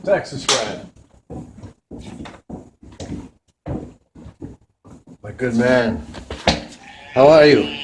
Texas Red. My good man. How are you?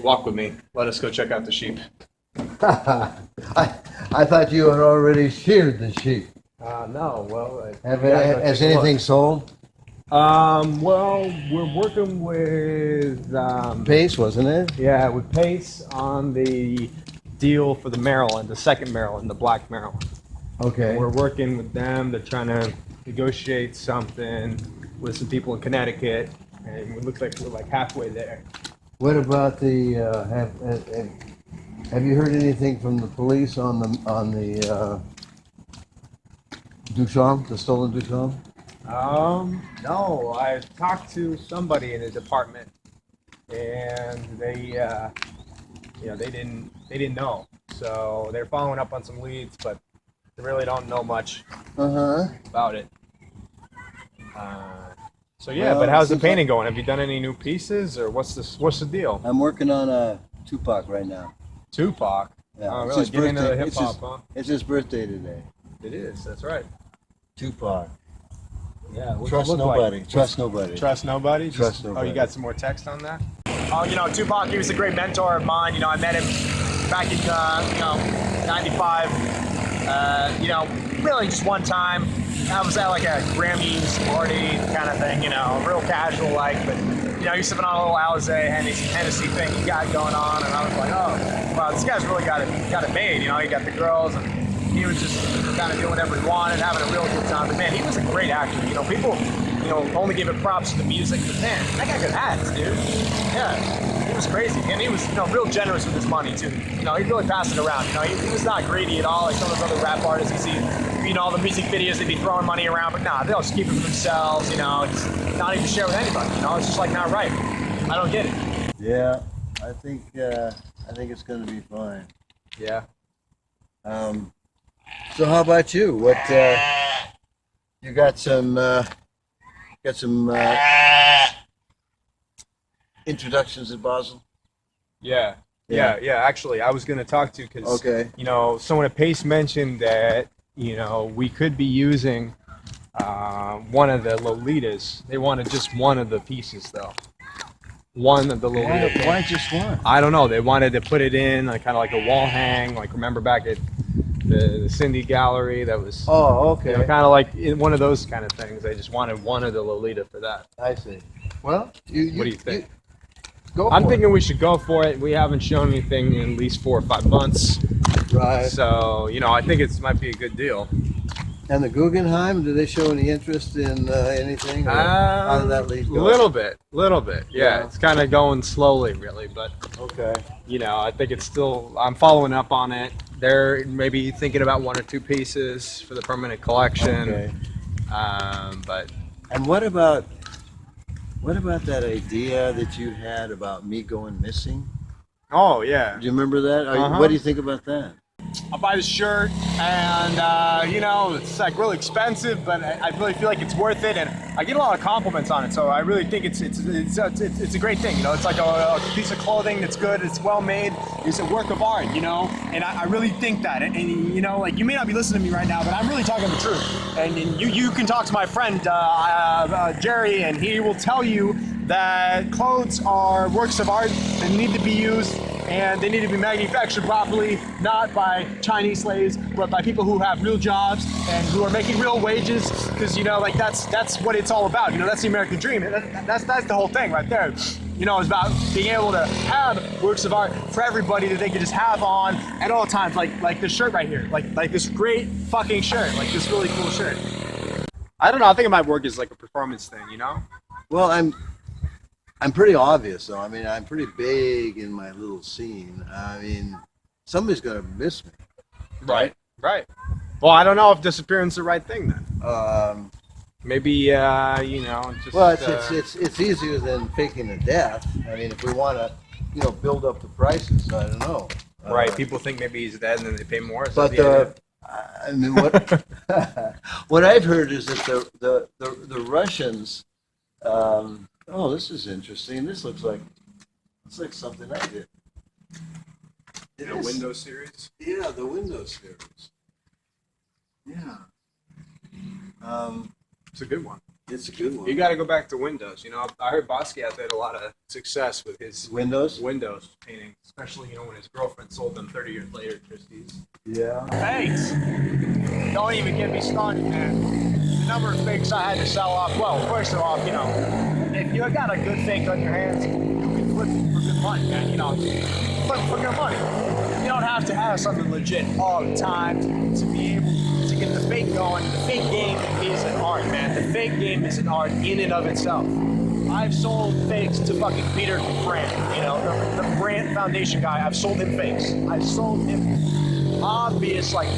Walk with me. Let us go check out the sheep. I thought you had already sheared the sheep. No. Well, Has anything sold? Well, we're working with Pace, wasn't it? yeah, with Pace on the deal for the Maryland, the second Maryland, the Black Maryland. Okay. We're working with them. They're trying to negotiate something with some people in Connecticut, and it looks like we're like halfway there. What about the? Have you heard anything from the police on the Duchamp, the stolen Duchamp? No. I talked to somebody in the department, and they didn't know. So they're following up on some leads, but they really don't know much about it. So yeah, Well, but how's the seems painting going? Have you done any new pieces, or what's the deal? I'm working on a Tupac right now. Tupac. Yeah, Oh, it's really? his Get into the birthday. hip hop, huh? It's his birthday today. It is. That's right. Tupac. Yeah. What's it Trust look nobody. like? Trust nobody. Trust nobody. Trust Oh, nobody. you got some more text on that? Oh, Tupac. He was a great mentor of mine. I met him back in 95. Really just one time. I was at like a Grammys party kind of thing, real casual like, but he's sipping on a little Alizé Hennessy thing he got going on, and I was like, oh, wow, this guy's really got it made. He got the girls, and he was just kind of doing whatever he wanted, having a real good time. But man, he was a great actor. People, only give it props to the music, but man, that guy could act, dude. Yeah. He was crazy, and he was, real generous with his money too. He really passed it around. He was not greedy at all, like some of those other rap artists you see. All the music videos, they'd be throwing money around, but nah, they'll just keep it for themselves. Just not even share with anybody. It's just like not right. I don't get it. Yeah, I think it's going to be fine. Yeah. So how about you? What you got some introductions at Basel? Yeah. Actually, I was going to talk to you because someone at Pace mentioned that we could be using one of the Lolitas. They wanted just one of the pieces though. One of the Lolita. Why just one? I don't know. They wanted to put it in kind of like a wall hang. Like remember back at the Cindy Gallery, that was kind of like one of those kind of things. They just wanted one of the Lolita for that. I see. Well, what do you think? I'm thinking we should go for it. We haven't shown anything in at least 4 or 5 months. Right. So, I think it might be a good deal. And the Guggenheim, do they show any interest in anything? Or how did that lead? Little bit. Yeah, it's kind of going slowly, really. But, okay. I think it's still, I'm following up on it. They're maybe thinking about 1 or 2 pieces for the permanent collection. Okay. But. And what about that idea that you had about me going missing? Oh, yeah. Do you remember that? What do you think about that? I'll buy the shirt, and it's like really expensive, but I really feel like it's worth it, and I get a lot of compliments on it. So I really think it's a great thing. It's like a piece of clothing that's good, it's well made, it's a work of art, and I really think that. And like you may not be listening to me right now, but I'm really talking the truth. And you can talk to my friend Jerry, and he will tell you that clothes are works of art that need to be used. And they need to be manufactured properly, not by Chinese slaves, but by people who have real jobs and who are making real wages. Because that's what it's all about. That's the American dream. That's the whole thing right there. It's about being able to have works of art for everybody that they can just have on at all times. Like this shirt right here, like this great fucking shirt, like this really cool shirt. I don't know. I think it might work as like a performance thing. Well, I'm pretty obvious, though. I mean, I'm pretty big in my little scene. I mean, somebody's going to miss me. Right. Well, I don't know if disappearing's the right thing then. Maybe, just... Well, it's easier than faking a death. I mean, if we want to, build up the prices, I don't know. Right, people think maybe he's dead and then they pay more. But I mean, what I've heard is that the Russians... oh, this is interesting. This looks like something I did. The Windows series? Yeah, the Windows series. Yeah. It's a good one. It's a good one. You got to go back to windows. You know, I heard Basquiat had a lot of success with his Windows painting, especially when his girlfriend sold them 30 years later, Christie's. Yeah. Fakes. Don't even get me started, man. The number of fakes I had to sell off. Well, first of all, if you got a good fake on your hands, you can flip it for good money, man. Flip for good money. You don't have to have something legit all the time to be able to get the fake going. The fake game is an art, man. The fake game is an art in and of itself. I've sold fakes to fucking Peter Brand, the Brand Foundation guy. I've sold him fakes. I've sold him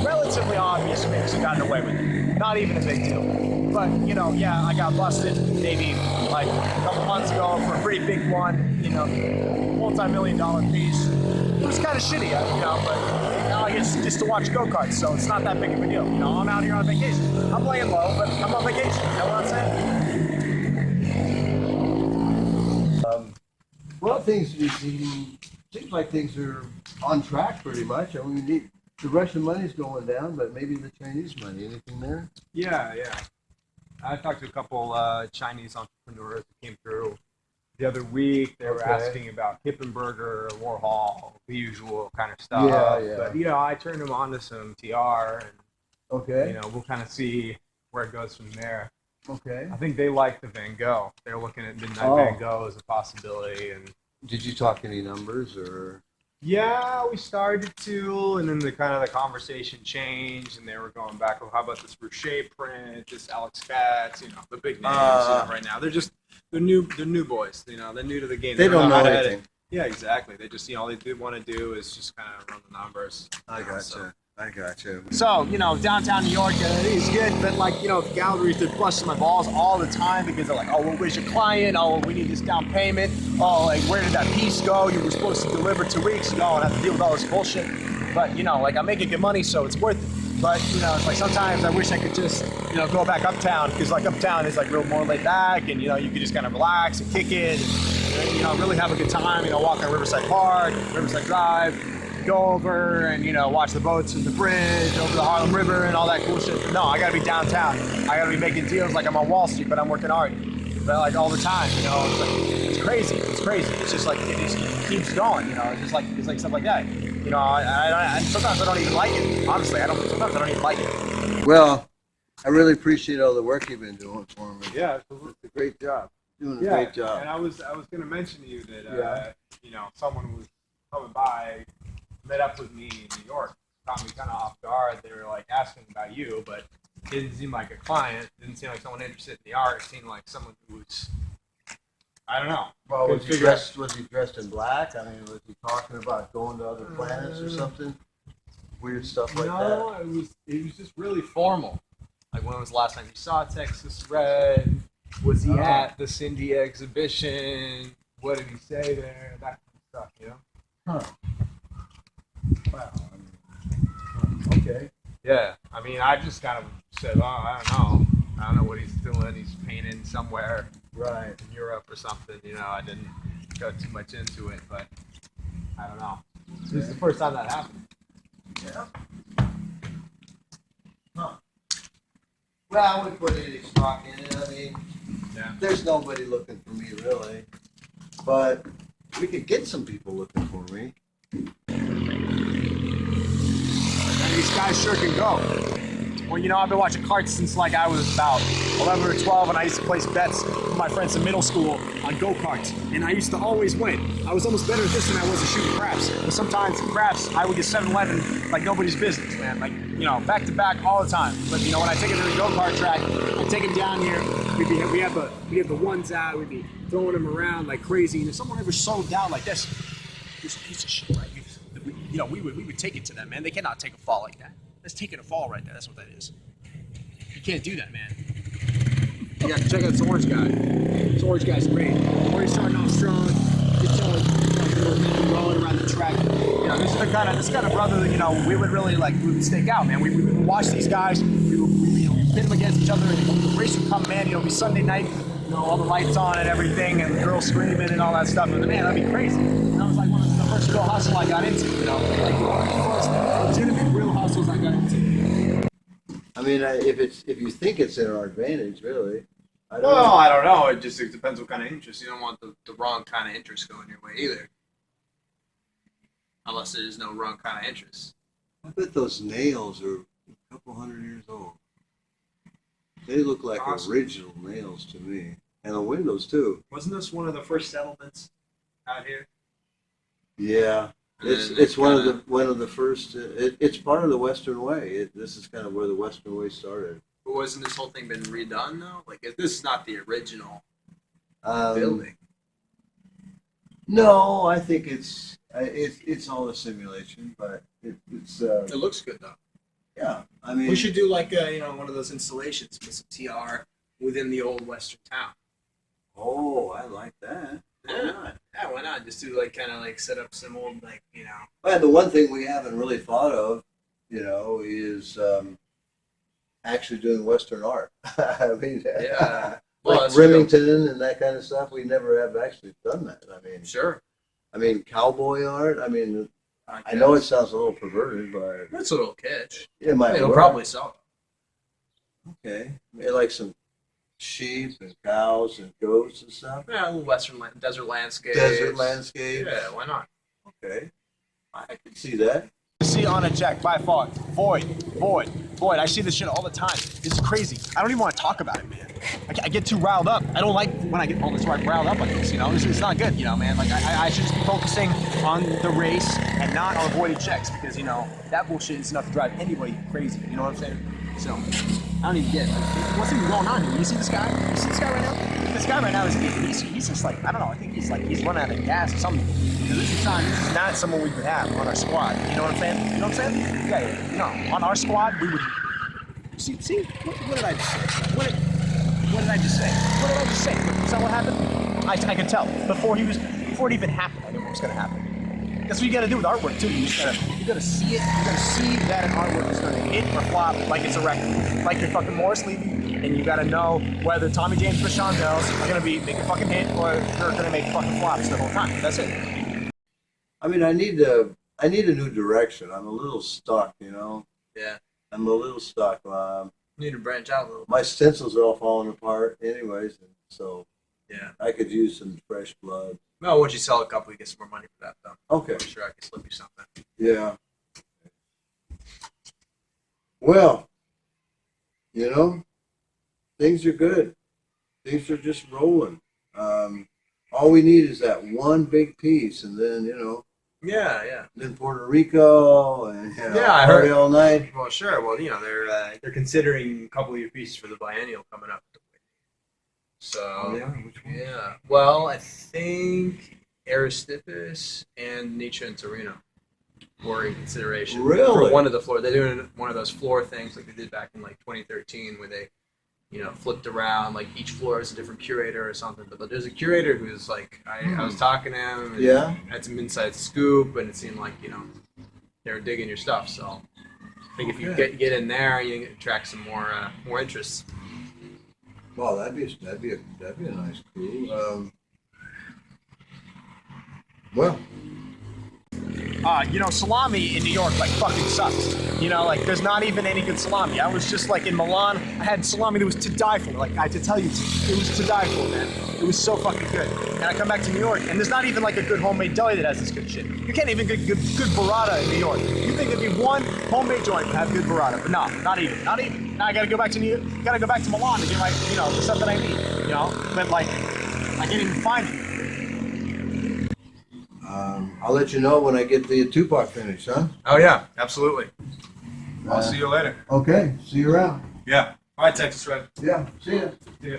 relatively obvious fakes and gotten away with it. Not even a big deal. But, I got busted maybe like a couple months ago for a pretty big one, multi-million-dollar piece. It was kind of shitty, but it's just to watch go-karts, so it's not that big of a deal. I'm out here on vacation. I'm laying low, but I'm on vacation. You know what I'm saying? Well, seems like things are on track pretty much. I mean, the Russian money's going down, but maybe the Chinese money. Anything there? Yeah. I talked to a couple Chinese entrepreneurs who came through the other week. They were asking about Kippenberger, Warhol, the usual kind of stuff. Yeah. But, I turned them on to some TR, and, we'll kind of see where it goes from there. Okay. I think they like the Van Gogh. They're looking at Midnight Van Gogh as a possibility. And did you talk any numbers or? Yeah, we started to, and then the conversation changed, and they were going back. Well, how about this Boucher print, this Alex Katz, the big names right now. They're new boys. They're new to the game. They don't know anything. Yeah, exactly. They just, all they want to do is just kind of run the numbers. I got you. So, downtown New York is good, but the galleries, they're busting my balls all the time because they're like, oh, well, where's your client? Oh, we need this down payment. Oh, where did that piece go? You were supposed to deliver 2 weeks ago and have to deal with all this bullshit. But, I'm making good money, so it's worth it. But, it's like sometimes I wish I could just, go back uptown because, uptown is, real more laid back and, you could just kind of relax and kick it and, really have a good time, walk on Riverside Park, Riverside Drive. Go over and watch the boats and the bridge over the Harlem River and all that cool shit. No, I gotta be downtown. I gotta be making deals like I'm on Wall Street, but I'm working hard. But all the time, it's crazy. It's crazy. It's just it just keeps going. It's like stuff like that. I sometimes I don't even like it. Honestly, sometimes I don't even like it. Well, I really appreciate all the work you've been doing for me. Yeah, it's a great job. Doing a great job. And I was gonna mention to you that someone was coming by. Met up with me in New York, caught me kind of off guard. They were asking about you, but it didn't seem like a client. It didn't seem like someone interested in the art. It seemed like someone who was, I don't know. Well, was he dressed in black? I mean, was he talking about going to other planets or something? Weird stuff like that. No, it was just really formal. Like when was the last time you saw Texas Red? Was he at the Cindy exhibition? What did he say there? That kind of stuff, Huh. Wow. Okay. Yeah. I mean, I just kind of said, I don't know what he's doing. He's painting somewhere, right, in Europe or something. I didn't go too much into it, but I don't know. This is the first time that happened. Yeah. Huh. Well, I wouldn't put any stock in it. I mean, there's nobody looking for me really, but we could get some people looking for me. These guys sure can go. Well, I've been watching karts since I was about 11 or 12, and I used to place bets with my friends in middle school on go-karts, and I used to always win. I was almost better at this than I was at shooting craps. But sometimes in craps, I would get 7-11 like nobody's business, man. Back to back all the time. But when I take it to the go-kart track, I take them down here. We have the ones out. We'd be throwing them around like crazy. And if someone ever slowed down like this a piece of shit, right? We would take it to them, man. They cannot take a fall like that. That's taking a fall right there. That's what that is. You can't do that, man. You got to check out this orange guy. This orange guy's great. Already starting off strong. Just rolling around the track. This is this kind of brother that we would really we would stake out, man. We would watch these guys. We would pit them against each other, and the race would come, man. It'll be Sunday night. All the lights on and everything, and the girls screaming and all that stuff. And man, that'd be crazy. And that was one of the first real hustle I got into. One of the first legitimate real hustles I got into. I mean, if you think it's in our advantage, really. I don't Well, know. I don't know. It depends what kind of interest. You don't want the wrong kind of interest going your way either. Unless there's no wrong kind of interest. I bet those nails are a couple hundred years old. They look like Awesome. original nails to me. And the windows, too. Wasn't this one of the first settlements out here? Yeah. And then It's one kinda- of the first. It's part of the Western Way. This is kind of where the Western Way started. But wasn't this whole thing been redone though? Like this is not the original Um, building. No, I think it's all a simulation, but it's It looks good though. yeah. I mean, We should do like one of those installations with some TR within the old Western town. oh, I like that. Why Yeah. not? Yeah, why not? Just do like kind of like set up some old Well, the one thing we haven't really thought of, is actually doing Western art. I mean, Yeah. Well, like that's true. Remington and that kind of stuff. We never have actually done that. Sure. I mean, cowboy art. I mean, I know it sounds a little perverted, but It's a little kitsch. it might It'll work. probably sell. Okay, maybe like some sheep and cows and goats and stuff. Yeah, a little desert landscape. Desert landscape. Yeah, why not? Okay, I can see that. See on a check by far. Void. I see this shit all the time. It's crazy. I don't even want to talk about it, man. I get too riled up. I don't like when I get all this riled up like this, It's not good, man. Like, I should just be focusing on the race and not on avoided checks because, that bullshit is enough to drive anybody crazy. You know what I'm saying? So, I don't even get it. What's even going on here? You see this guy? You see this guy right now? This guy right now he's just like, I don't know, I think he's running out of gas or something. Because this is not someone we could have on our squad. You know what I'm saying? You know what I'm saying? Yeah. On our squad, we would. See, what did I just say? What did I just say? What did I just say? Is that what happened? I could tell. Before it even happened, I knew what was going to happen. That's what you got to do with artwork, too. You got to see it. You got to see that an artwork is going to hit or flop like it's a record. Like you're fucking Morris Levy, and you got to know whether Tommy James or Sean Bells are going to make a fucking hit or they're going to make fucking flops the whole time. That's it. I mean, I need a new direction. I'm a little stuck, Yeah. I'm a little stuck. You need to branch out a little. My stencils are all falling apart, anyways, and so Yeah. I could use some fresh blood. Well, once you sell a couple, you get some more money for that, though. Okay. I'm sure I can slip you something. Yeah. Well, things are good. Things are just rolling. All we need is that one big piece, and then Yeah. then Puerto Rico, and Yeah, I heard- party all night. Well, sure. Well, they're considering a couple of your pieces for the biennial coming up. So, Which one? yeah. Well, I think Aristippus and Nietzsche and Torino were in consideration. Really? For one of the floor. They're doing one of those floor things like they did back in 2013 where they, flipped around, like each floor is a different curator or something. But there's a curator who's like, I was talking to him and Yeah. had some inside scoop and it seemed like, they were digging your stuff. So I think if you get in there, you attract some more interest. Well, that'd be a nice crew. Well, salami in New York fucking sucks. There's not even any good salami. I was just in Milan. I had salami that was to die for. I had to tell you, it was to die for, man. It was so fucking good. And I come back to New York, and there's not even a good homemade deli that has this good shit. You can't even get good burrata in New York. You think there'd be one homemade joint that have good burrata, but no, not even. Now I gotta go back to Milan to get the stuff that I need. But I can't even find it. I'll let you know when I get the Tupac finished, huh? Oh yeah, absolutely. I'll see you later. Okay, see you around. Yeah. All right, Texas Red. Yeah, see ya. See ya.